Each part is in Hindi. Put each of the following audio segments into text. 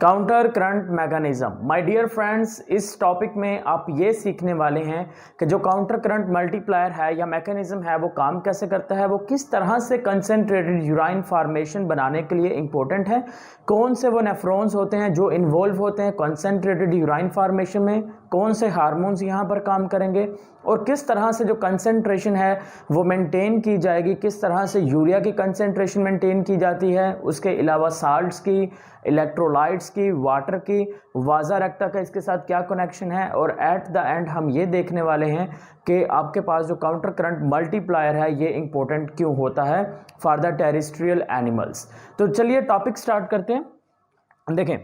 Counter current mechanism. My dear friends, इस टॉपिक में आप ये सीखने वाले हैं कि जो काउंटर करंट मल्टीप्लायर है या मैकेनिज्म है वो काम कैसे करता है, वो किस तरह से कंसंट्रेटेड यूराइन फॉर्मेशन बनाने के लिए इंपॉर्टेंट है, कौन से वो नेफ्रॉन्स होते हैं जो इन्वॉल्व होते हैं कंसंट्रेटेड यूराइन फॉर्मेशन में, कौन से हार्मोन्स यहाँ पर काम करेंगे और किस तरह से जो कंसंट्रेशन है वो मेंटेन की जाएगी, किस तरह से यूरिया की कंसंट्रेशन मेंटेन की जाती है, उसके अलावा साल्ट्स की, इलेक्ट्रोलाइट्स की, वाटर की, वाजा रेक्टा का इसके साथ क्या कनेक्शन है। और एट द एंड हम ये देखने वाले हैं कि आपके पास जो काउंटर करंट मल्टीप्लायर है ये इंपॉर्टेंट क्यों होता है फॉर द टेरेस्ट्रियल एनिमल्स। तो चलिए टॉपिक स्टार्ट करते हैं। देखें,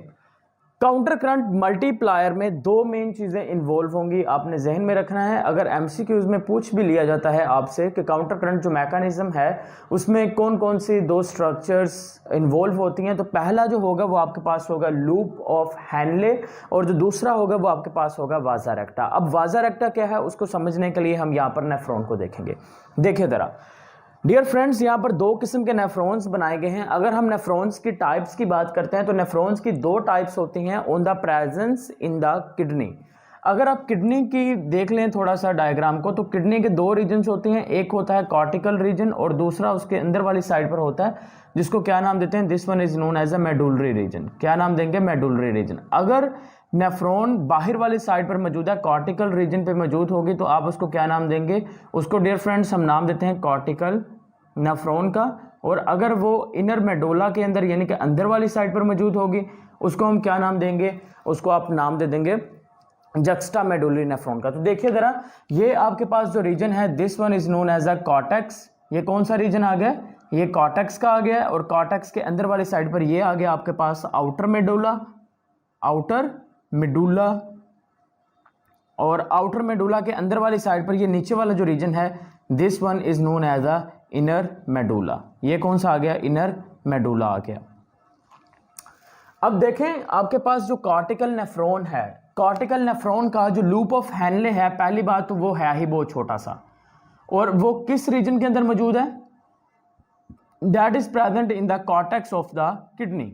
काउंटर करंट मल्टीप्लायर में दो मेन चीजें इन्वॉल्व होंगी, आपने जहन में रखना है। अगर एमसीक्यूज में पूछ भी लिया जाता है आपसे कि काउंटर करंट जो मैकेनिज्म है उसमें कौन कौन सी दो स्ट्रक्चर्स इन्वॉल्व होती हैं, तो पहला जो होगा वो आपके पास होगा लूप ऑफ हैनले और जो दूसरा होगा वो आपके पास होगा वाजा रेक्टा। अब वाजा रेक्टा क्या है उसको समझने के लिए हम यहाँ पर नेफ्रॉन को देखेंगे। देखिए जरा डियर फ्रेंड्स, यहाँ पर दो किस्म के नेफ्रॉन्स बनाए गए हैं। अगर हम नेफ्रॉन्स की टाइप्स की बात करते हैं तो नेफ्रॉन्स की दो टाइप्स होती हैं on the presence in the kidney. अगर आप किडनी की देख लें थोड़ा सा डायग्राम को, तो किडनी के दो रीजन्स होते हैं, एक होता है कॉर्टिकल रीजन और दूसरा उसके अंदर वाली साइड पर होता है जिसको क्या नाम देते हैं, this one is known as a medullary region. क्या नाम देंगे, मेडुलरी रीजन। अगर नेफ्रॉन बाहर वाली साइड पर मौजूद है, कॉर्टिकल रीजन पे मौजूद होगी, तो आप उसको क्या नाम देंगे, उसको डियर फ्रेंड्स हम नाम देते हैं कॉर्टिकल नेफ्रॉन का। और अगर वो इनर मेडोला के अंदर यानी कि अंदर वाली साइड पर मौजूद होगी उसको हम क्या नाम देंगे, उसको आप नाम दे देंगे जक्स्टा मेडुलरी नेफ्रॉन का। तो देखिए जरा, ये आपके पास जो रीजन है this one is known as a cortex. ये कौन सा रीजन आ गया, ये कॉर्टेक्स का आ गया। और कॉर्टेक्स के अंदर वाली साइड पर ये आ गया आपके पास आउटर मेडुला, आउटर मेडुला। और आउटर मेडुला के अंदर वाली साइड पर ये नीचे वाला जो रीजन है this one is known as a inner medulla. ये कौन सा आ गया, इनर मेडुला आ गया। अब देखें आपके पास जो कॉर्टिकल नेफ्रॉन है, कॉर्टिकल नेफ्रॉन का जो लूप ऑफ हैनले है, पहली बात तो वो है ही बहुत छोटा सा, और वो किस रीजन के अंदर मौजूद है, that is present in the cortex of the kidney.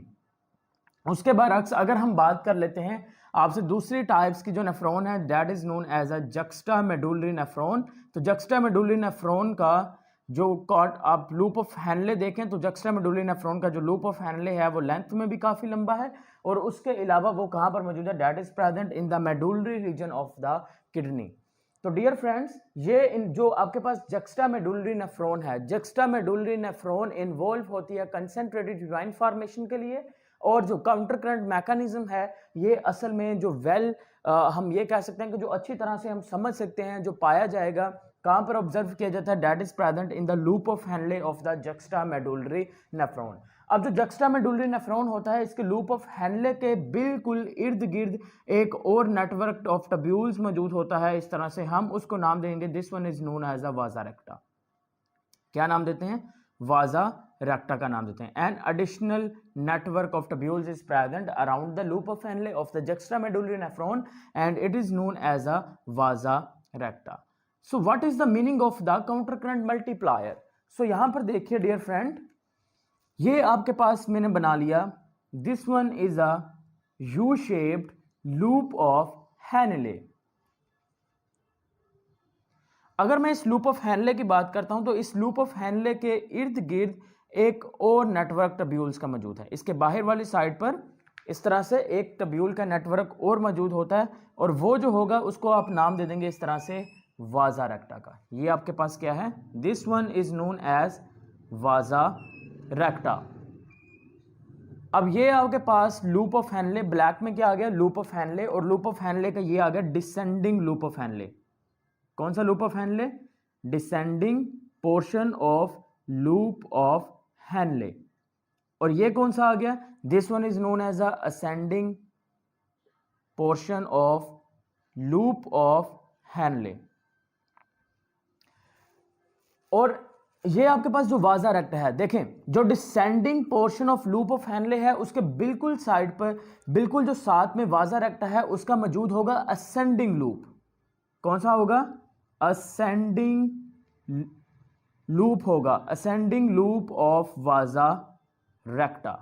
उसके बरअक्स अगर हम बात कर लेते हैं आपसे दूसरी टाइप्स की जो नेफ्रॉन है, that is known as a juxta medullary nephron. तो जक्स्टा मेडुलरी नेफ्रॉन का जो आप लूप ऑफ हैनले देखें तो जक्स्टा मेडुलरी नेफ्रॉन का जो लूप ऑफ हैनले है वो लेंथ में भी काफी लंबा है, और उसके अलावा वो कहां पर मौजूद है, that is present in the medullary region of the kidney. तो डियर फ्रेंड्स, ये जो आपके पास जक्स्टा मेडुलरी नेफ्रॉन है, जक्स्टा मेडुलरी नेफ्रॉन इन्वॉल्व होती है कंसंट्रेटेड यूराइन फॉर्मेशन के लिए। और जो काउंटर करंट मैकेनिज्म है ये असल में जो हम ये कह सकते हैं कि जो अच्छी तरह से हम समझ सकते हैं, जो पाया जाएगा कहां पर ऑब्जर्व किया जाता है, that is present in the loop of Henle of the juxta medullary nephron. अब जो जक्स्टा मेडुलरी नेफ्रॉन होता है इसके लूप ऑफ हैनले के बिल्कुल इर्द गिर्द एक और नेटवर्क ऑफ टब्यूल्स मौजूद होता है। इस तरह से हम उसको नाम देंगे, this one is known as a vasa recta. क्या नाम देते हैं, वाजा रेक्टा का नाम देते हैं। An additional network of tubules is present around the loop of Henle of the juxtamedullary nephron and it is known as a vasa recta. So what is the meaning of the counter current multiplier? So यहां पर देखिए डियर फ्रेंड, ये आपके पास मैंने बना लिया, this one is a U-shaped loop of Henle। अगर मैं इस लूप ऑफ हैनले की बात करता हूं तो इस लूप ऑफ हैनले के इर्द गिर्द एक और नेटवर्क टब्यूल्स का मौजूद है। इसके बाहर वाली साइड पर इस तरह से एक टब्यूल का नेटवर्क और मौजूद होता है, और वो जो होगा उसको आप नाम दे देंगे इस तरह से वाजा रेक्टा का। ये आपके पास क्या है, this one is known as vasa recta. अब ये आपके पास लूप ऑफ हैनले, ब्लैक में क्या आ गया, लूप ऑफ हैनले, और लूप ऑफ हैनले का ये आ गया डिसेंडिंग लूप ऑफ हैनले। कौन सा loop of Henle, descending portion of loop of Henle. और ये कौन सा आ गया, this one is known as a ascending portion of loop of Henle. और ये आपके पास जो वाजा रेक्टा है, देखें जो descending portion of loop of Henle है उसके बिल्कुल साइड पर, बिल्कुल जो साथ में वाजा रेक्टा है उसका मौजूद होगा असेंडिंग लूप। कौन सा होगा, असेंडिंग लूप होगा, असेंडिंग लूप ऑफ वाजा रेक्टा।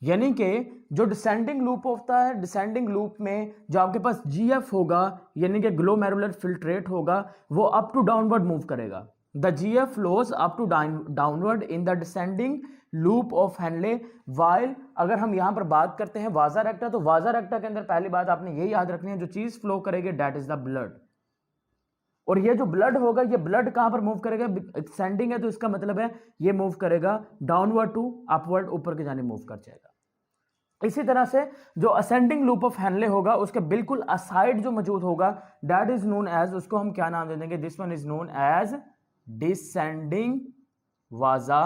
यानी कि जो डिसेंडिंग लूप होता है, डिसेंडिंग लूप में जो आपके पास जीएफ होगा यानी कि ग्लोमेरुलर फिल्ट्रेट होगा, वो अप टू डाउनवर्ड मूव करेगा। The GF flows up to downward in the descending loop of Henle. While अगर हम यहां पर बात करते हैं वाजा रेक्टा, तो वाजा रेक्टा के अंदर पहली बात आपने यही याद रखनी है, जो चीज फ्लो करेगी डेट इज द ब्लड। और ये जो ब्लड होगा, ये ब्लड कहां पर मूव करेगा, एक्सटेंडिंग है तो इसका मतलब है ये मूव करेगा डाउनवर्ड टू अपवर्ड, ऊपर की जाने मूव कर जाएगा। इसी तरह से जो असेंडिंग लूप ऑफ हेनले होगा उसके बिल्कुल असाइड जो मौजूद होगा दैट इज नोन एज, उसको हम क्या नाम दे देंगे, this one is known as descending vasa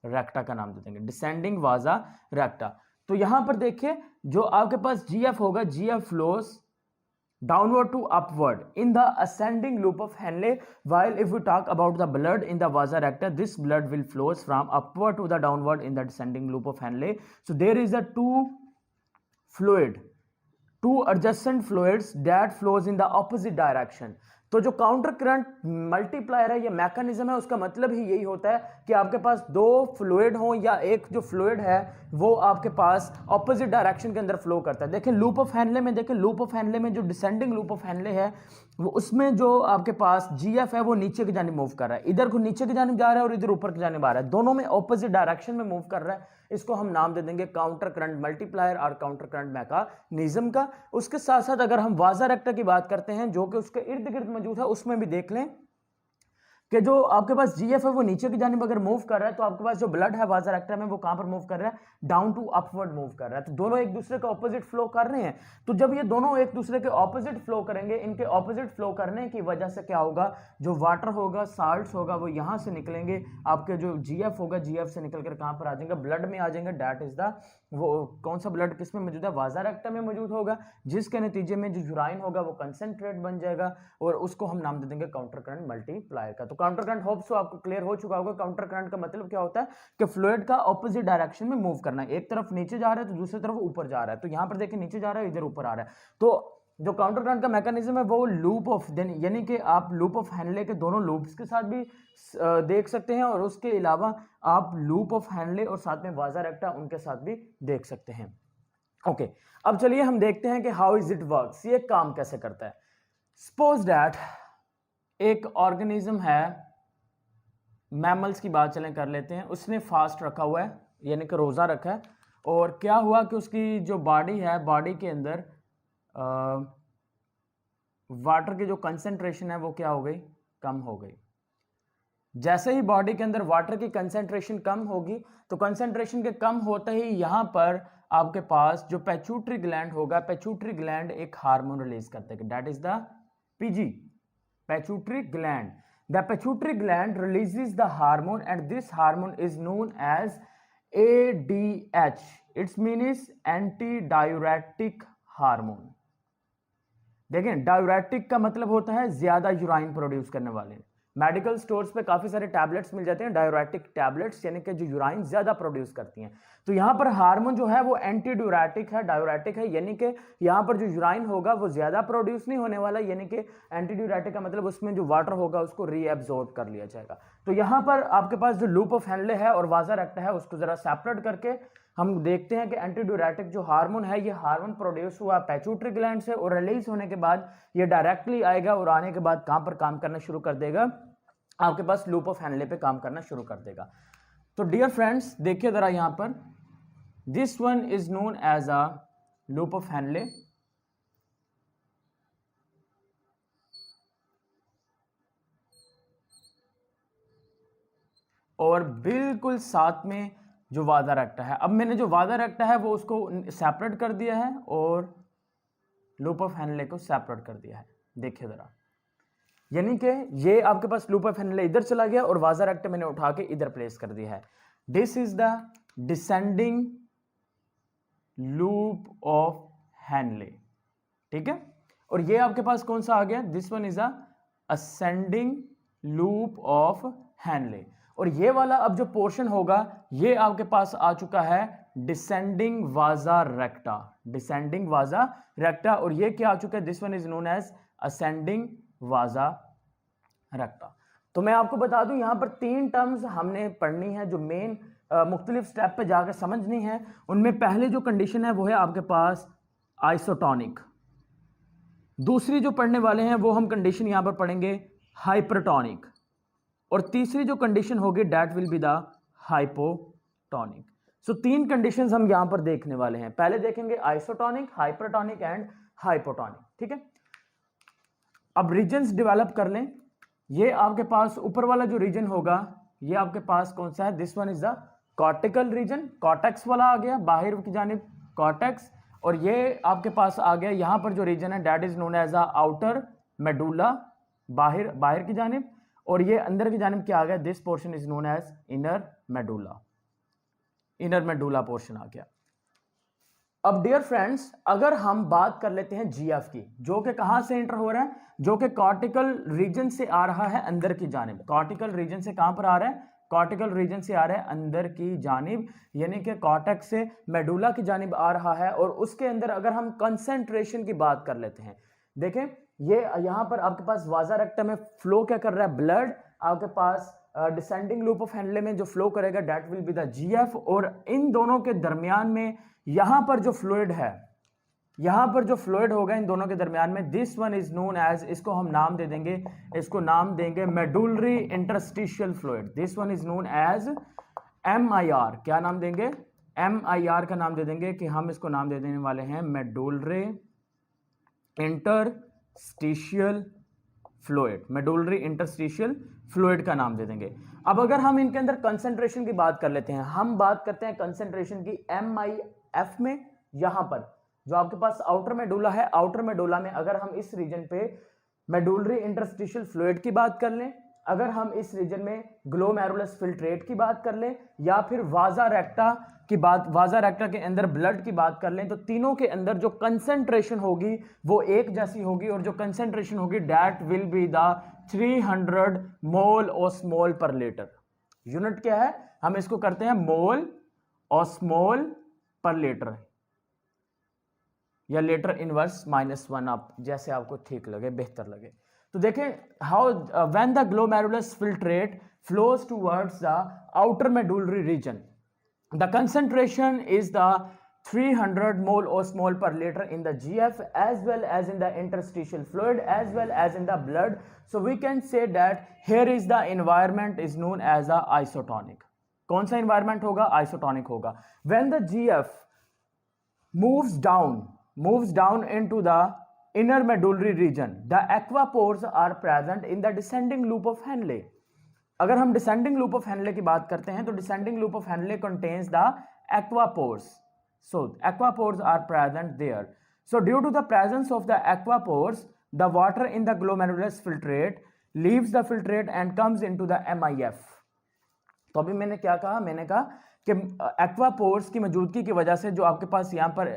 recta का नाम दे देंगे, डिसेंडिंग वाजा रेक्टा। तो यहां पर देखिए जो आपके पास जीएफ होगा, GF flows downward to upward in the ascending loop of Henle, while if we talk about the blood in the vasa recta, this blood will flows from upward to the downward in the descending loop of Henle. So there is a two adjacent fluids that flows in the opposite direction. तो जो काउंटर करंट मल्टीप्लायर है, ये मैकेनिज्म है, उसका मतलब ही यही होता है कि आपके पास दो फ्लूइड हो या एक जो फ्लूइड है वो आपके पास ऑपोजिट डायरेक्शन के अंदर फ्लो करता है। देखिए लूप ऑफ हेनले में, देखिए लूप ऑफ हेनले में जो डिसेंडिंग लूप ऑफ हेनले है वो उसमें जो आपके पास जीएफ है वो नीचे की जानिब मूव कर रहा है, इधर को नीचे की जानिब जा रहा है और इधर ऊपर की जानिब आ रहा है, दोनों में ऑपोजिट डायरेक्शन में मूव कर रहा है। इसको हम नाम दे देंगे काउंटर करंट मल्टीप्लायर और काउंटर करंट मैकेनिज्म का। उसके साथ साथ अगर हम वाजा रेक्टा की बात करते हैं जो कि उसके इर्द गिर्द मौजूद है, उसमें भी देख लें कि जो आपके पास जीएफ है वो नीचे की जानिब अगर मूव कर रहा है तो आपके पास जो ब्लड है वाजा रेक्टा में वो कहां पर मूव कर रहा है, डाउन टू अपवर्ड मूव कर रहा है। तो दोनों एक दूसरे के ऑपोजिट फ्लो कर रहे हैं। तो जब ये दोनों एक दूसरे के ऑपोजिट फ्लो करेंगे, इनके ऑपोजिट फ्लो करने की वजह से क्या होगा, जो वाटर होगा, साल्ट्स होगा, वो यहां से निकलेंगे, आपके जो जीएफ होगा जीएफ से निकल कर कहां पर आ जाएंगे, ब्लड में आ जाएंगे। दैट इज द, वो कौन सा ब्लड किस में मौजूद है, वाजा रेक्टा में मौजूद होगा, जिसके नतीजे में जो यूराइन होगा वो कंसेंट्रेट बन जाएगा और उसको हम नाम दे देंगे काउंटर करंट मल्टीप्लायर का। तो काउंटर करंट होप्स आपको क्लियर हो चुका होगा। काउंटर करंट का मतलब क्या होता है कि फ्लूइड का ऑपोजिट डायरेक्शन में मूव करना है, एक तरफ नीचे जा रहा है तो दूसरी तरफ ऊपर जा रहा है। तो यहां पर देखिए नीचे जा रहा है, इधर ऊपर आ रहा है। तो जो काउंटर करंट का मैकेनिज्म है वो लूप ऑफ यानी कि आप लूप ऑफ हेनले के दोनों लूप्स के साथ भी देख सकते हैं और उसके अलावा आप लूप ऑफ हेनले और साथ में वाजा रेक्टा उनके साथ भी देख सकते हैं। ओके, अब चलिए हम देखते हैं कि हाउ इज इट वर्क्स, ये काम कैसे करता है। सपोज दैट एक ऑर्गेनिज्म है, मैमल्स की बात चलें कर लेते हैं, उसने फास्ट रखा हुआ है यानी कि रोज़ा रखा है, और क्या हुआ कि उसकी जो बॉडी है, बॉडी के अंदर वाटर की जो कंसंट्रेशन है वो क्या हो गई, कम हो गई। जैसे ही बॉडी के अंदर वाटर की कंसंट्रेशन कम होगी तो कंसंट्रेशन के कम होते ही यहां पर आपके पास जो पेट्यूटरी ग्लैंड होगा, पेट्यूटरी ग्लैंड एक हार्मोन रिलीज करता है, that is the PG, pituitary gland. The pituitary gland releases the hormone and this hormone is known as ADH. Its means antidiuretic hormone. देखें डायूरेटिक का मतलब होता है ज्यादा यूराइन प्रोड्यूस करने वाले। मेडिकल स्टोर्स पे काफी सारे टैबलेट्स मिल जाते हैं, डायूरेटिक टैबलेट्स, यानी कि जो यूराइन ज्यादा प्रोड्यूस करती हैं। तो यहां पर हार्मोन जो है वो एंटी ड्यूरेटिक है, डायूरेटिक है, यानी कि यहां पर जो यूराइन होगा वो ज्यादा प्रोड्यूस नहीं होने वाला, यानी कि एंटी ड्यूरेटिक का मतलब उसमें जो वाटर होगा उसको रीएब्सॉर्ब कर लिया जाएगा। तो यहां पर आपके पास जो लूप ऑफ हेनले है और वाजा रेक्टा है उसको जरा सेपरेट करके हम देखते हैं कि एंटी ड्यूरेटिक जो हार्मोन है, ये हार्मोन प्रोड्यूस हुआ पेट्यूटरी ग्लैंड से और रिलीज होने के बाद ये डायरेक्टली आएगा और आने के बाद कहां पर काम करना शुरू कर देगा, आपके पास लूप ऑफ हेनले पे काम करना शुरू कर देगा। तो डियर फ्रेंड्स देखिए जरा यहां पर, this one is known as a loop of Henle, और बिल्कुल साथ में जो वाजा रेक्टा है। अब मैंने जो वाजा रेक्टा है वो उसको सेपरेट कर दिया है और लूप ऑफ हेनले को सेपरेट कर दिया है। देखिए जरा, यानी कि ये आपके पास लूप ऑफ हेनले इधर चला गया और वाजा रेक्टा मैंने उठा के इधर प्लेस कर दिया है। This is the descending loop of Henley, ठीक है। और ये आपके पास कौन सा आ गया, this one is a ascending loop of Henle. और ये वाला अब जो पोर्शन होगा ये आपके पास आ चुका है डिसेंडिंग वाजा रेक्टा, डिसेंडिंग वाजा रेक्टा। और ये क्या आ चुका है, this one is known as ascending vasa recta. तो मैं आपको बता दूं यहां पर तीन टर्म्स हमने पढ़नी है जो मेन मुख्तलिफ स्टेप पे जाकर समझनी है। उनमें पहले जो कंडीशन है वो है आपके पास आइसोटोनिक। दूसरी जो पढ़ने वाले हैं वो हम कंडीशन यहां पर पढ़ेंगे हाइपरटोनिक, और तीसरी जो कंडीशन होगी that will be the hypotonic. So तीन कंडीशंस हम यहां पर देखने वाले हैं। पहले देखेंगे आइसोटोनिक, हाइपरटोनिक एंड हाइपोटोनिक, ठीक है। अब रीजन्स डेवलप कर लें। ये आपके पास ऊपर वाला जो रीजन होगा ये आपके पास कौन सा है, this one is the cortical region, cortex वाला आ गया बाहर की जानिब कॉर्टेक्स, और ये आपके पास आ गया यहां पर जो रीजन है that is known as a outer medulla, बाहर की जानिब, और ये अंदर की जानिब क्या आ गया, this portion is known as inner medulla, inner medulla portion आ गया। अब डियर फ्रेंड्स, अगर हम बात कर लेते हैं जीएफ की, जो कि कहां से एंटर हो रहा है, जो कि कॉर्टिकल रीजन से आ रहा है अंदर की जानिब। कॉर्टिकल रीजन से कहां पर आ रहा है, कॉर्टिकल रीजन से आ रहा है अंदर की जानिब, यानी कि कॉर्टेक्स से मेडुला की जानिब आ रहा है। और उसके अंदर अगर हम कंसंट्रेशन की बात कर लेते हैं, देखें ये यहां पर आपके पास वाजा रेक्टम में फ्लो क्या कर रहा है, ब्लड आपके पास डिसेंडिंग लूप ऑफ हैंडले में जो फ्लो करेगा that will be the GF, और इन दोनों के दरमियान में यहां पर जो फ्लूइड है, यहां पर जो फ्लूइड होगा इन दोनों के दरमियान में, this one is known as, इसको हम नाम दे देंगे, इसको नाम देंगे medullary interstitial fluid. This one is known as MIR। क्या नाम देंगे, MIR का नाम दे देंगे कि हम इसको नाम दे देने वाले हैं medullary interstitial fluid, medullary interstitial fluid का नाम दे देंगे। अब अगर हम इनके अंदर कंसंट्रेशन की बात कर लेते हैं, हम बात करते हैं कंसंट्रेशन की MIF में। यहां पर जो आपके पास आउटर मेडुला है, आउटर मेडुला में अगर हम इस रीजन पे मेडुलरी इंटरस्टिशियल फ्लूइड की बात कर लें, अगर हम इस रीजन में ग्लोमेरुलस फिल्ट्रेट की बात कर लें, या फिर वाजा रेक्टा की बात, वाजा रेक्टा के अंदर ब्लड की बात कर लें, तो तीनों के अंदर जो कंसंट्रेशन होगी वो एक जैसी होगी, और जो कंसंट्रेशन होगी that will be the 300 mole osmole per litre. Unit क्या है, हम इसको करते हैं मोल ऑस्मोल पर लीटर, या लीटर इनवर्स -1, आप जैसे आपको ठीक लगे, बेहतर लगे। तो देखें how when the glomerulus filtrate flows towards the outer medullary region, the concentration is the 300 mole osmol per liter in the GF as well as in the interstitial fluid as well as in the blood. So we can say that here is the environment is known as a isotonic. कौन सा environment होगा, isotonic होगा। When the GF moves down into the inner medullary region, the aquapores are present in the descending loop of Henle. अगर हम descending loop of Henle की बात करते हैं तो descending loop of Henle contains the aquapores. So aquapores are present there. So due to the presence of the aquapores, the water in the glomerulus filtrate leaves the filtrate and comes into the MIF. तो अभी मैंने क्या कहा, मैंने कहा कि एक्वापोर्स की मौजूदगी की वजह से जो आपके पास यहाँ पर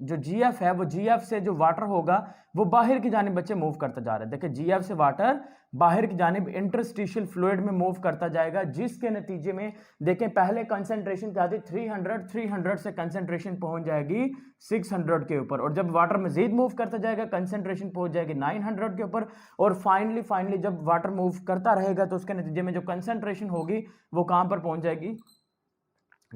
जो जीएफ है, वो जीएफ से जो वाटर होगा वो बाहर की जानिब बच्चे मूव करता जा रहा है। देखिए जीएफ से वाटर बाहर की जानिब इंटरस्टिशियल फ्लूइड में मूव करता जाएगा, जिसके नतीजे में देखें पहले कंसंट्रेशन क्या थी 300 से कंसंट्रेशन पहुंच जाएगी 600 के ऊपर, और जब वाटर मजीद मूव करता जाएगा कंसंट्रेशन पहुंच जाएगी 900 के ऊपर, और फाइनली जब वाटर मूव करता रहेगा तो उसके नतीजे में जो कंसंट्रेशन होगी वो कहां पर पहुंच जाएगी,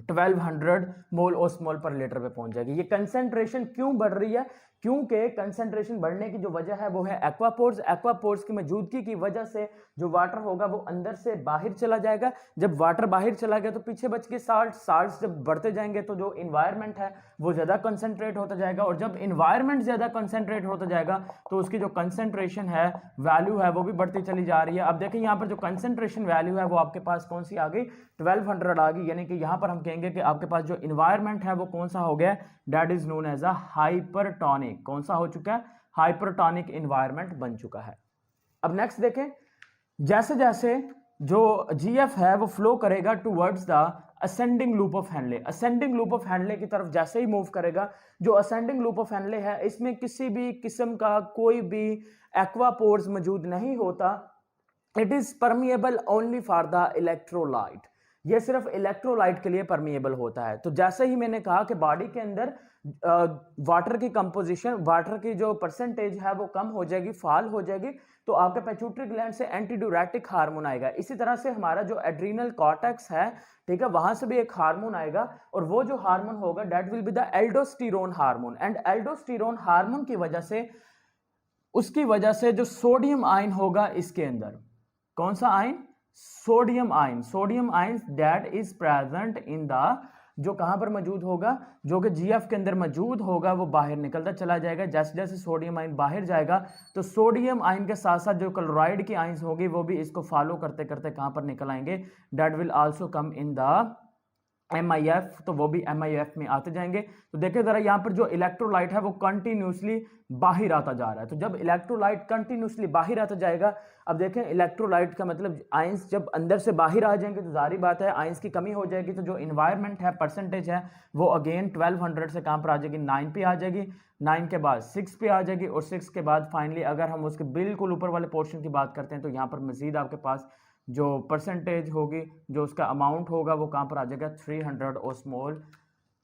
1200 मोल ओस्मोल पर लीटर पे पहुंच जाएगी। ये कंसंट्रेशन क्यों बढ़ रही है, क्योंकि कंसंट्रेशन बढ़ने की जो वजह है वो है एक्वापोर्स। एक्वापोर्स की मौजूदगी की वजह से जो वाटर होगा वो अंदर से बाहर चला जाएगा। जब वाटर बाहर चला गया तो पीछे बच के साल्ट्स जब बढ़ते जाएंगे तो जो इन्वायरमेंट है वो ज्यादा कंसंट्रेट होता जाएगा, और जब इन्वायरमेंट ज्यादा कंसंट्रेट होता जाएगा तो उसकी जो कंसंट्रेशन है, वैल्यू है, वो भी बढ़ती चली जा रही है। अब देखिए यहाँ पर जो कंसंट्रेशन वैल्यू है वो आपके पास कौन सी आ गई, 1200 आ गई, यानी कि यहाँ पर हम कहेंगे कि आपके पास जो इन्वायरमेंट है वो कौन सा हो गया, that is known as a hypertonic. कौन सा हो चुका है, हाइपरटोनिक इन्वायरमेंट बन चुका है। अब नेक्स्ट देखें, जैसे जैसे जो जीएफ है वो फ्लो करेगा towards the ascending loop of handle, ascending loop of handle की तरफ जैसे ही मूव करेगा, जो असेंडिंग लूप ऑफ हैंडले है इसमें किसी भी किस्म का कोई भी एक्वापोर्स मौजूद नहीं होता। It is permeable only for the electrolyte, ये सिर्फ इलेक्ट्रोलाइट के लिए परमिएबल होता है। तो जैसे ही मैंने कहा कि बॉडी के अंदर वाटर की कंपोजिशन, वाटर की जो परसेंटेज है वो कम हो जाएगी, फॉल हो जाएगी, तो आपके पिट्यूटरी ग्लैंड से एंटीड्यूरेटिक हार्मोन आएगा। इसी तरह से हमारा जो एड्रीनल कॉर्टेक्स है, ठीक है, वहां से भी एक हार्मोन आएगा, और वो जो हार्मोन होगा that will be the aldosterone hormone. And aldosterone hormone की वजह से, उसकी वजह से जो सोडियम आयन होगा इसके अंदर, कौन सा ion? Sodium ion. Sodium ion that is present in the, जो कहां पर मौजूद होगा, जो कि जीएफ के अंदर मौजूद होगा, वो बाहर निकलता चला जाएगा। जैसे जैसे सोडियम आयन बाहर जाएगा तो सोडियम आयन के साथ साथ जो क्लोराइड की आयंस होगी वो भी इसको फॉलो करते करते कहां पर निकल आएंगे, that will also come in the MIF, तो वो भी MIF में आते जाएंगे। तो देखिए जरा यहाँ पर जो इलेक्ट्रोलाइट है वो कंटिन्यूसली बाहर आता जा रहा है। तो जब इलेक्ट्रोलाइट कंटिन्यूसली बाहर आता जाएगा, अब देखें इलेक्ट्रोलाइट का मतलब आयंस जब अंदर से बाहर आ जाएंगे तो जारी बात है आयंस की कमी हो जाएगी। तो जो इन्वायरमेंट है, परसेंटेज है, वो अगेन 1200 से कहाँ पर आ जाएगी, 9 पे आ जाएगी, 9 के बाद 6 पे आ जाएगी, और 6 के बाद फाइनली अगर हम उसके बिल्कुल ऊपर वाले पोर्शन की बात करते हैं तो यहाँ पर मजीद आपके पास जो परसेंटेज होगी, जो उसका अमाउंट होगा, वो कहाँ पर आ जाएगा, 300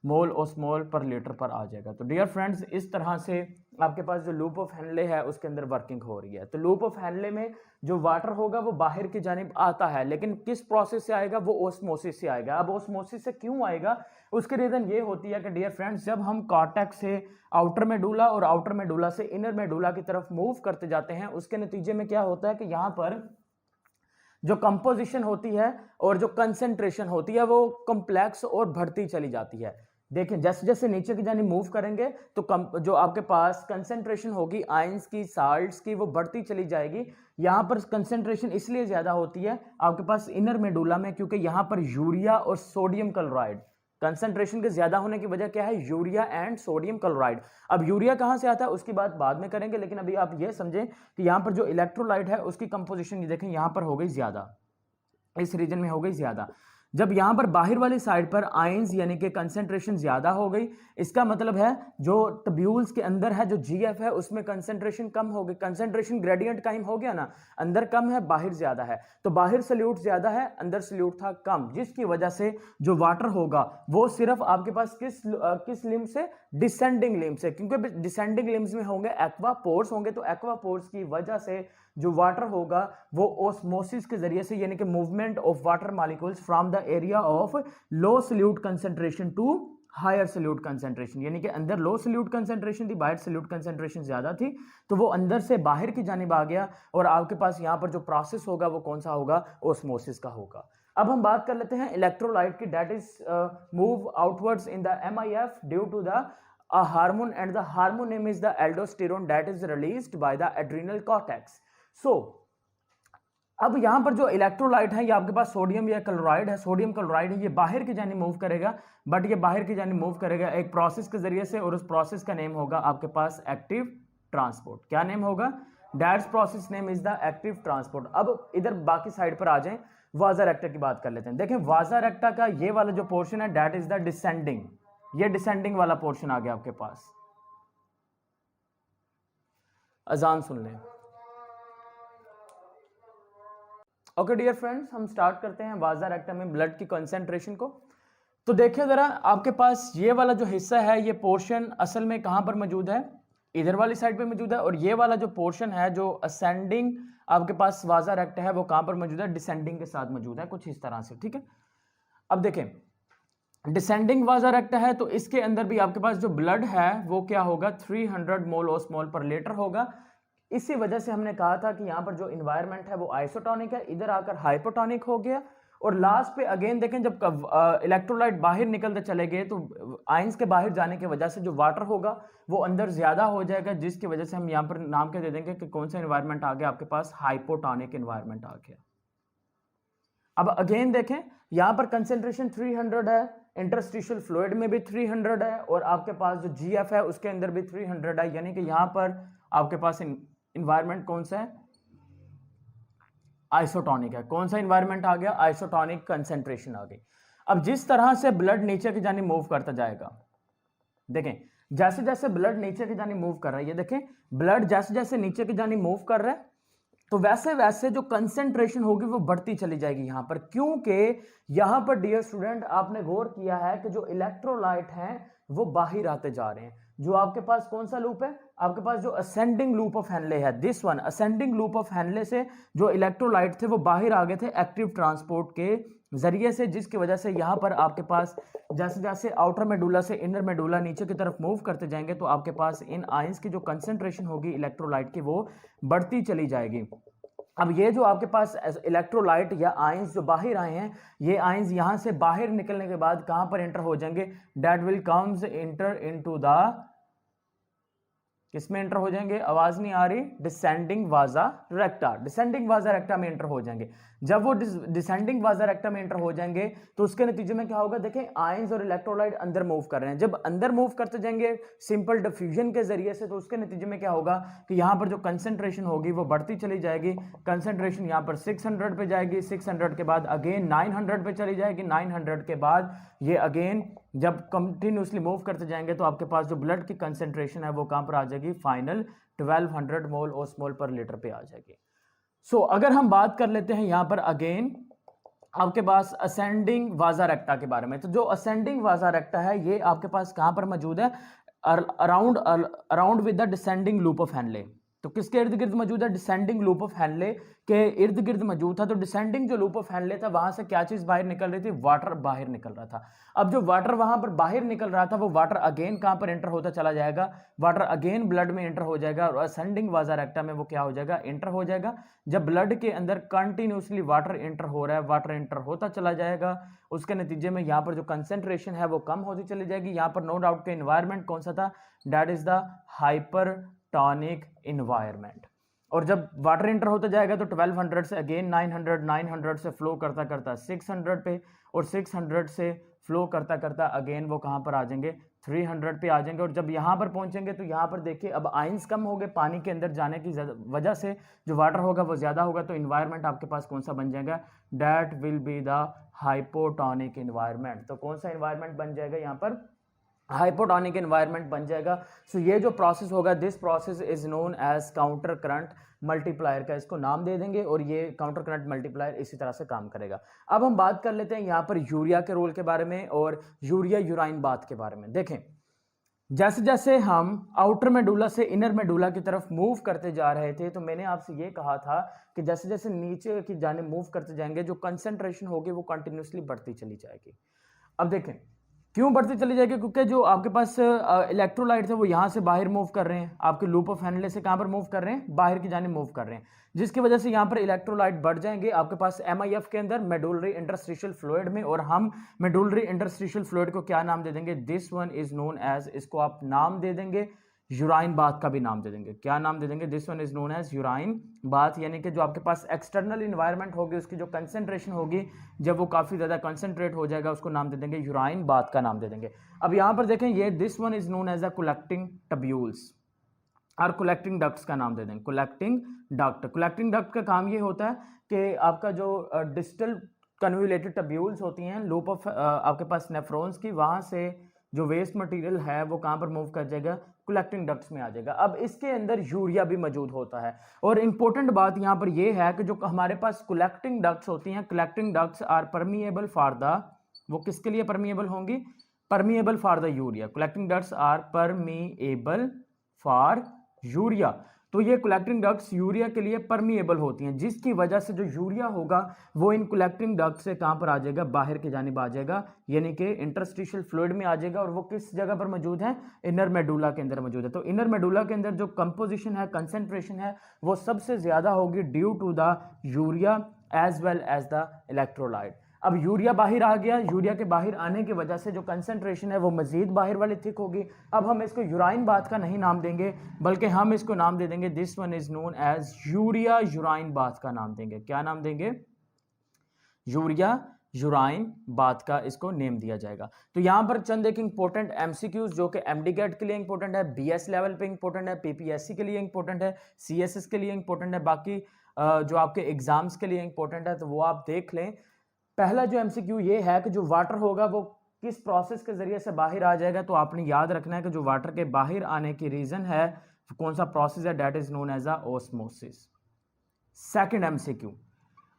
मोल ओस्मोल पर लीटर पर आ जाएगा। तो डियर फ्रेंड्स, इस तरह से आपके पास जो लूप ऑफ हेनले है उसके अंदर वर्किंग हो रही है। तो लूप ऑफ हेनले में जो वाटर होगा वो बाहर की जानिब आता है, लेकिन किस प्रोसेस से आएगा, वो ओस्मोसिस से आएगा। अब ओस्मोसिस से क्यों आएगा, उसकी रीजन ये होती है कि डियर फ्रेंड्स, जब हम कॉर्टेक्स से आउटर मेडुला और आउटर मेडुला से इनर मेडुला की तरफ मूव करते जाते हैं, उसके नतीजे में क्या होता है कि यहाँ पर जो कंपोजिशन होती है और जो कंसेंट्रेशन होती है वो कॉम्प्लेक्स और बढ़ती चली जाती है। देखिए जैसे जैसे नीचे की जानी मूव करेंगे तो जो आपके पास कंसेंट्रेशन होगी आयंस की, साल्ट्स की, वो बढ़ती चली जाएगी। यहाँ पर कंसेंट्रेशन इसलिए ज्यादा होती है आपके पास इनर मेडुला में, क्योंकि यहाँ पर यूरिया और सोडियम क्लोराइड, कंसेंट्रेशन के ज्यादा होने की वजह क्या है, यूरिया एंड सोडियम क्लोराइड। अब यूरिया कहां से आता है उसकी बात बाद में करेंगे, लेकिन अभी आप ये समझें कि यहां पर जो इलेक्ट्रोलाइट है उसकी कंपोजिशन देखें, यहां पर हो गई ज्यादा, इस रीजन में हो गई ज्यादा। जब यहां पर बाहर वाली साइड पर आयंस यानी कि कंसेंट्रेशन ज्यादा हो गई, इसका मतलब है जो टब्यूल्स के अंदर है, जो जीएफ है, उसमें कंसेंट्रेशन कम हो गई। कंसेंट्रेशन ग्रेडियंट कायम हो गया ना, अंदर कम है, बाहर ज्यादा है। तो बाहर सल्यूट ज्यादा है, अंदर सल्यूट था कम, जिसकी वजह से जो वाटर होगा वो सिर्फ आपके पास किस लिम्ब से, डिसेंडिंग लिम्ब से, क्योंकि डिसेंडिंग लिम्ब्स में होंगे एक्वा पोर्स होंगे। तो एक्वा पोर्स की वजह से जो वाटर होगा वो ओस्मोसिस के जरिए से, यानी कि movement of water molecules from the area of low solute concentration to higher solute concentration, यानी कि अंदर लो सल्यूट कंसेंट्रेशन थी, बाहर सल्यूट कंसेंट्रेशन ज्यादा थी, तो वो अंदर से बाहर की जानिब आ गया, और आपके पास यहां पर जो प्रोसेस होगा वो कौन सा होगा, ओस्मोसिस का होगा। अब हम बात कर लेते हैं इलेक्ट्रोलाइट की, that is move outwards in the MIF due to the a hormone, and the hormone name is the aldosterone that is released by the adrenal cortex. So अब यहां पर जो इलेक्ट्रोलाइट है ये आपके पास सोडियम या क्लोराइड है, सोडियम क्लोराइड है, ये बाहर की जानी मूव करेगा, बट ये बाहर की जानी मूव करेगा एक प्रोसेस के जरिए से, और उस प्रोसेस का नेम होगा आपके पास एक्टिव ट्रांसपोर्ट। क्या नेम होगा, that's process name is the active transport. अब इधर बाकी साइड पर आ जाएं, वाजा रेक्टा की बात कर लेते हैं। देखें वाजा रेक्टा का ये वाला जो पोर्शन है दैट इज द डिसेंडिंग, ये डिसेंडिंग वाला पोर्शन आ गया आपके पास। अजान सुन लें। ओके डियर फ्रेंड्स, हम स्टार्ट करते हैं वाजा रेक्टा में ब्लड की कंसेंट्रेशन को। तो देखिए जरा, आपके पास ये वाला जो हिस्सा है, ये पोर्शन असल में कहां पर मौजूद है, इधर वाली साइड पे मौजूद है, और ये वाला जो पोर्शन है जो असेंडिंग आपके पास वाजा रेक्टा है वो कहां पर मौजूद है, डिसेंडिंग के साथ मौजूद है, कुछ इस तरह से, ठीक है। अब देखें डिसेंडिंग वाजा रेक्टा है, तो इसके अंदर भी आपके पास जो ब्लड है वो क्या होगा, 300 मोल ओस्मोल पर लीटर होगा। इसी वजह से हमने कहा था कि यहाँ पर जो इन्वायरमेंट है वो आइसोटोनिक है, इधर आकर हाइपोटोनिक हो गया, और लास्ट पे अगेन देखें जब इलेक्ट्रोलाइट बाहर निकलते चले गए तो आयंस के बाहर जाने की वजह से जो वाटर होगा वो अंदर ज्यादा हो जाएगा, जिसकी वजह से हम यहाँ पर नाम क्या दे देंगे कि कौन सा इन्वायरमेंट आ गया आपके पास, हाइपोटोनिक इन्वायरमेंट आ गया। अब अगेन देखें यहां पर कंसेंट्रेशन 300 है, इंटरस्टिशियल फ्लूइड में भी 300 है, और आपके पास जो जीएफ है उसके अंदर भी 300 है, यानी कि यहां पर आपके पास इन्वायरमेंट कौन सा है, आइसोटोनिक है। कौन सा इन्वायरमेंट आ गया, आइसोटोनिक कंसेंट्रेशन आ गई। अब जिस तरह से ब्लड नीचे की जानी मूव करता जाएगा, देखें जैसे जैसे ब्लड नीचे की जानी मूव कर रहा है, ये देखें ब्लड जैसे जैसे नीचे की जानी मूव कर रहा है, तो वैसे वैसे जो कंसेंट्रेशन होगी वो बढ़ती चली जाएगी यहां पर, क्योंकि यहां पर डियर स्टूडेंट आपने गौर किया है कि जो इलेक्ट्रोलाइट हैं वो बाहर आते जा रहे हैं। जो आपके पास कौन सा लूप है, आपके पास जो असेंडिंग लूप ऑफ हेनले है, this one ascending loop of Henley से जो इलेक्ट्रोलाइट थे वो बाहर आ गए थे एक्टिव ट्रांसपोर्ट के जरिए से, जिसकी वजह से यहां पर आपके पास जैसे जैसे आउटर मेडुला से इनर मेडुला नीचे की तरफ मूव करते जाएंगे तो आपके पास इन आयंस की जो कंसेंट्रेशन होगी इलेक्ट्रोलाइट की वो बढ़ती चली जाएगी। अब ये जो आपके पास इलेक्ट्रोलाइट या आयंस जो बाहर आए हैं, ये आयंस यहां से बाहर निकलने के बाद कहां पर एंटर हो जाएंगे, that will comes inter into the, किसमें एंटर हो जाएंगे, आवाज नहीं आ रही, डिसेंडिंग वाजा रेक्टा, डिसेंडिंग वाजा रेक्टा में एंटर हो जाएंगे। जब वो डिसेंडिंग वाजा रेक्टा में एंटर हो जाएंगे तो उसके नतीजे में क्या होगा, देखें आयंस और इलेक्ट्रोलाइट अंदर मूव कर रहे हैं, जब अंदर मूव करते जाएंगे सिंपल डिफ्यूजन के जरिए से, तो उसके नतीजे में क्या होगा कि यहां पर जो कंसेंट्रेशन होगी वो बढ़ती चली जाएगी। कंसेंट्रेशन यहां पर 600 पे जाएगी, 600 के बाद अगेन 900 पे चली जाएगी, 900 के बाद ये अगेन जब कंटिन्यूसली मूव करते जाएंगे तो आपके पास जो ब्लड की कंसेंट्रेशन है वो कहां पर आ जाएगी, फाइनल 1200 मोल ओस्मोल पर लीटर पे आ जाएगी। सो अगर हम बात कर लेते हैं यहां पर अगेन आपके पास असेंडिंग वाजा रेक्टा के बारे में, तो जो असेंडिंग वाजा रेक्टा है ये आपके पास कहां पर मौजूद है, around with the descending loop of Henley. तो किसके इर्द गिर्द मौजूद है, डिसेंडिंग लूप ऑफ हेनले के इर्द गिर्द मौजूद था। तो डिसेंडिंग जो लूप ऑफ हेनले था वहां से क्या चीज बाहर निकल रही थी, वाटर बाहर निकल रहा था। अब जो वाटर वहां पर बाहर निकल रहा था वो वाटर अगेन कहां पर एंटर होता चला जाएगा, वाटर अगेन ब्लड में एंटर हो जाएगा और असेंडिंग वाजा रेक्टा में वो क्या हो जाएगा, एंटर हो जाएगा। जब ब्लड के अंदर कंटिन्यूसली वाटर एंटर हो रहा है, वाटर एंटर होता चला जाएगा, उसके नतीजे में यहाँ पर जो कंसेंट्रेशन है वो कम होती चली जाएगी। यहाँ पर नो डाउट के इन्वायरमेंट कौन सा था, that is the hypertonic environment. और जब वाटर एंटर होता जाएगा तो 1200 से अगेन 900, 900 से फ्लो करता करता 600 पे, और 600 से फ्लो करता करता अगेन वो कहां पर आ जाएंगे, 300 पे आ जाएंगे। और जब यहां पर पहुंचेंगे तो यहां पर देखिए अब आयंस कम हो गए, पानी के अंदर जाने की वजह से जो वाटर होगा वो ज्यादा होगा, तो इन्वायरमेंट आपके पास कौन सा बन जाएगा, that will be the hypotonic environment. तो कौन सा इन्वायरमेंट बन जाएगा यहाँ पर, हाइपोटोनिक एनवायरनमेंट बन जाएगा। सो ये जो प्रोसेस होगा, this process is known as counter current multiplier का इसको नाम दे देंगे, और ये काउंटर करंट मल्टीप्लायर इसी तरह से काम करेगा। अब हम बात कर लेते हैं यहाँ पर यूरिया के रोल के बारे में और यूरिया यूराइन बात के बारे में। देखें जैसे जैसे हम आउटर मेडुला से इनर मेडुला की तरफ मूव करते जा रहे थे, तो मैंने आपसे ये कहा था कि जैसे जैसे नीचे की जाने मूव करते जाएंगे जो कंसेंट्रेशन होगी वो कंटिन्यूसली बढ़ती चली जाएगी। अब देखें क्यों बढ़ती चली जाएगी, क्योंकि जो आपके पास इलेक्ट्रोलाइट है वो यहाँ से बाहर मूव कर रहे हैं, आपके लूप ऑफ हेनले से कहाँ पर मूव कर रहे हैं, बाहर की जानिब मूव कर रहे हैं, जिसकी वजह से यहाँ पर इलेक्ट्रोलाइट बढ़ जाएंगे आपके पास एमआईएफ के अंदर मेडुलरी इंटरस्टिशियल फ्लूइड में। और हम मेडुलरी इंटरस्टिशियल फ्लूइड को क्या नाम दे देंगे, this one is known as, इसको आप नाम दे देंगे यूराइन बाथ का भी नाम दे देंगे। क्या नाम दे देंगे, this one is known as urine bath, यानी कि जो आपके पास एक्सटर्नल इन्वायरमेंट होगी उसकी जो कंसेंट्रेशन होगी जब वो काफ़ी ज़्यादा कंसेंट्रेट हो जाएगा उसको नाम दे देंगे यूराइन बाथ का नाम दे देंगे। अब यहाँ पर देखें ये this one is known as a collecting tubules और कलेक्टिंग डक्ट्स का नाम दे देंगे, कलेक्टिंग डक्ट। कलेक्टिंग डक्ट का काम ये होता है कि आपका जो डिस्टल कन्वोल्यूटेड टब्यूल्स होती हैं लूप ऑफ आपके पास नेफ्रॉन्स की, वहाँ से जो वेस्ट मटेरियल है वो कहाँ पर मूव कर जाएगा, कलेक्टिंग डक्ट्स में आ जाएगा। अब इसके अंदर यूरिया भी मौजूद होता है, और इंपॉर्टेंट बात यहाँ पर ये है कि जो हमारे पास कलेक्टिंग डक्ट्स होती हैं, collecting ducts are permeable for the, वो किसके लिए परमिएबल होंगी, permeable for the urea. Collecting ducts are permeable for urea, तो ये कलेक्टिंग डक्ट्स यूरिया के लिए परमिएबल होती हैं, जिसकी वजह से जो यूरिया होगा वो इन कलेक्टिंग डक्ट से कहां पर आ जाएगा, बाहर की जानिब आ जाएगा, यानी कि इंटरस्टिशियल फ्लूइड में आ जाएगा। और वो किस जगह पर मौजूद है, इनर मेडुला के अंदर मौजूद है। तो इनर मेडुला के अंदर जो कंपोजिशन है, कंसेंट्रेशन है, वो सबसे ज्यादा होगी due to the urea as well as the electrolyte. अब यूरिया बाहर आ गया, यूरिया के बाहर आने की वजह से जो कंसेंट्रेशन है वो मजीद बाहर वाली थिक होगी। अब हम इसको यूराइन बाथ का नहीं नाम देंगे, बल्कि हम इसको नाम दे देंगे, this one is known as urea urine bath का नाम देंगे। क्या नाम देंगे, यूरिया यूराइन बाथ का इसको नेम दिया जाएगा। तो यहां पर चंद एक इंपॉर्टेंट एमसीक्यूज जो कि एमडी गेट के लिए इंपॉर्टेंट है, बीएस लेवल पे इंपॉर्टेंट है, पीपीएससी के लिए इंपॉर्टेंट है, सीएसएस के लिए इंपॉर्टेंट है, बाकी जो आपके एग्जाम्स के लिए इंपॉर्टेंट है, तो वो आप देख लें। पहला जो एमसीक्यू ये है कि जो वाटर होगा वो किस प्रोसेस के जरिए से बाहर आ जाएगा, तो आपने याद रखना है कि जो वाटर के बाहर आने की रीजन है कौन सा प्रोसेस है, that is known as a osmosis. Second MCQ,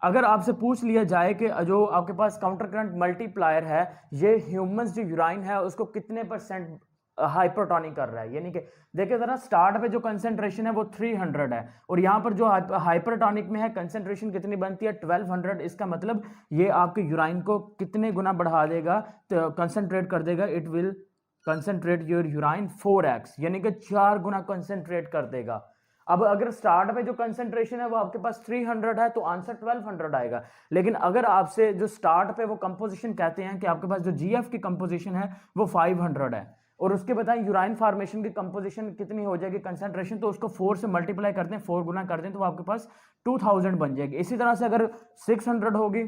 अगर आपसे पूछ लिया जाए कि जो आपके पास काउंटर करंट मल्टीप्लायर है, ये ह्यूमंस जो यूराइन है उसको कितने परसेंट हाइपरटोनिक कर रहा है, यानी कि देखिए जरा स्टार्ट पे जो कंसेंट्रेशन है वो 300 है और यहाँ पर जो हाइपरटोनिक में है कंसेंट्रेशन कितनी बनती है 1200। इसका मतलब ये आपके यूराइन को कितने गुना बढ़ा देगा, तो कंसेंट्रेट कर देगा, it will concentrate your urine 4x, यानी कि 4 गुना कंसेंट्रेट कर देगा। अब अगर स्टार्ट पे जो कंसेंट्रेशन है वो आपके पास 300 है तो आंसर 1200 आएगा। लेकिन अगर आपसे जो स्टार्ट पे वो कंपोजिशन कहते हैं कि आपके पास जो जीएफ की कंपोजिशन है वो 500 है और उसके बताएं यूराइन फॉर्मेशन की कंपोजिशन कितनी हो जाएगी कंसेंट्रेशन, तो उसको 4 से मल्टीप्लाई करते हैं, 4 गुना करते हैं, तो आपके पास 2000 बन जाएगी। इसी तरह से अगर 600 होगी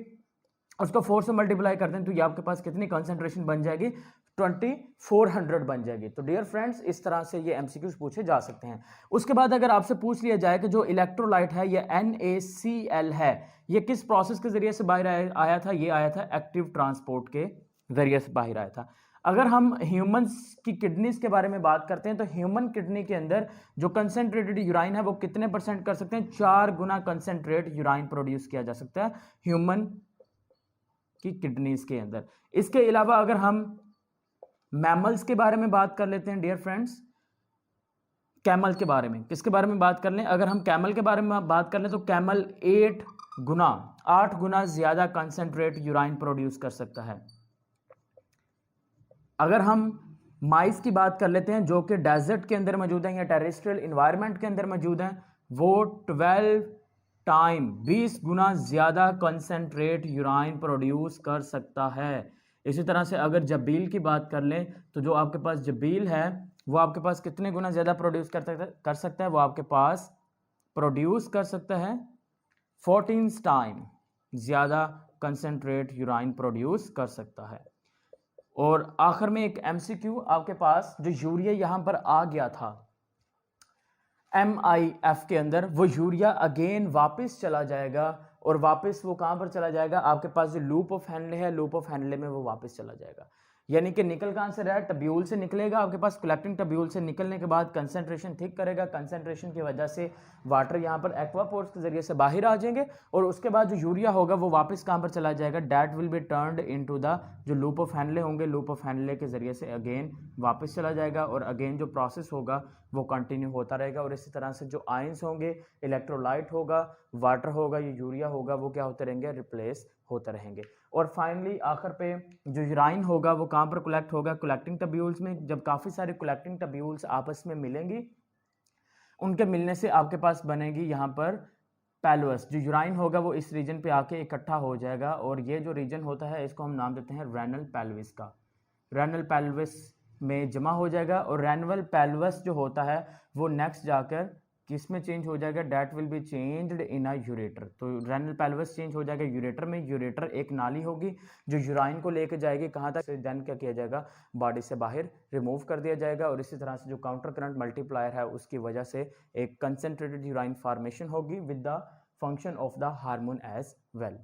उसको 4 से मल्टीप्लाई करते हैं तो ये आपके पास कितनी कंसेंट्रेशन बन जाएगी 2400 बन जाएगी। तो डियर फ्रेंड्स इस तरह से ये एमसीक्यूज पूछे जा सकते हैं। उसके बाद अगर आपसे पूछ लिया जाए कि जो इलेक्ट्रोलाइट है ये NaCl है, ये किस प्रोसेस के जरिए से बाहर आया था, ये आया था एक्टिव ट्रांसपोर्ट के जरिए से बाहर आया था। अगर हम ह्यूमंस की किडनीज के बारे में बात करते हैं तो ह्यूमन किडनी के अंदर जो कंसेंट्रेटेड यूराइन है वो कितने परसेंट कर सकते हैं, 4 गुना कंसेंट्रेट यूराइन प्रोड्यूस किया जा सकता है ह्यूमन की किडनीज के अंदर। इसके अलावा अगर हम मैमल्स के बारे में बात कर लेते हैं डियर फ्रेंड्स, कैमल के बारे में, किसके बारे में बात कर लें, अगर हम कैमल के बारे में बात कर लें तो कैमल 8 गुना ज्यादा कंसेंट्रेट यूराइन प्रोड्यूस कर सकता है। अगर हम माइस की बात कर लेते हैं जो कि डेजर्ट के अंदर मौजूद हैं या टेरेस्ट्रियल इन्वायरमेंट के अंदर मौजूद हैं, वो 20 गुना ज्यादा कंसेंट्रेट यूराइन प्रोड्यूस कर सकता है। इसी तरह से अगर जबील की बात कर लें तो जो आपके पास जबील है वो आपके पास कितने गुना ज़्यादा प्रोड्यूस कर सकता है, वो आपके पास प्रोड्यूस कर सकता है 14 टाइम ज़्यादा कंसेंट्रेट यूराइन प्रोड्यूस कर सकता है। और आखिर में एक एमसीक्यू आपके पास, जो यूरिया यहाँ पर आ गया था MIF के अंदर, वो यूरिया अगेन वापस चला जाएगा और वापस वो कहाँ पर चला जाएगा, आपके पास जो लूप ऑफ हैंडले है, लूप ऑफ हैंडले में वो वापस चला जाएगा। यानी कि निकल कहाँ से रहा है, टब्यूल से निकलेगा आपके पास, कलेक्टिंग टब्यूल से निकलने के बाद कंसेंट्रेशन थिक करेगा, कंसेंट्रेशन की वजह से वाटर यहाँ पर एक्वापोर्स के जरिए से बाहर आ जाएंगे और उसके बाद जो यूरिया होगा वो वापस कहाँ पर चला जाएगा, that will be turned into the जो लूप ऑफ हैंडले होंगे, लूप ऑफ हैंडले के जरिए से अगेन वापस चला जाएगा और अगेन जो प्रोसेस होगा वो कंटिन्यू होता रहेगा। और इसी तरह से जो आयंस होंगे, इलेक्ट्रोलाइट होगा, वाटर होगा, ये यूरिया होगा, वो क्या होते रहेंगे, रिप्लेस होते रहेंगे। और फाइनली आखिर पे जो यूराइन होगा वो कहाँ पर कलेक्ट होगा, कलेक्टिंग टब्यूल्स में। जब काफ़ी सारे कलेक्टिंग टब्यूल्स आपस में मिलेंगी, उनके मिलने से आपके पास बनेगी यहाँ पर पेल्वस। जो यूराइन होगा वो इस रीजन पे आके इकट्ठा हो जाएगा और ये जो रीजन होता है इसको हम नाम देते हैं रेनल पेल्विस का। रेनल पेल्विस में जमा हो जाएगा और रेनल पेल्वस जो होता है वो नेक्स्ट जाकर किस में चेंज हो जाएगा, that will be changed in a ureter. तो रेनल पेल्विस चेंज हो जाएगा यूरेटर में। यूरेटर एक नाली होगी जो यूराइन को लेके जाएगी कहाँ तक, देन क्या किया जाएगा, बॉडी से बाहर रिमूव कर दिया जाएगा। और इसी तरह से जो काउंटर करंट मल्टीप्लायर है उसकी वजह से एक कंसेंट्रेटेड यूराइन फॉर्मेशन होगी with the function of the hormone as well.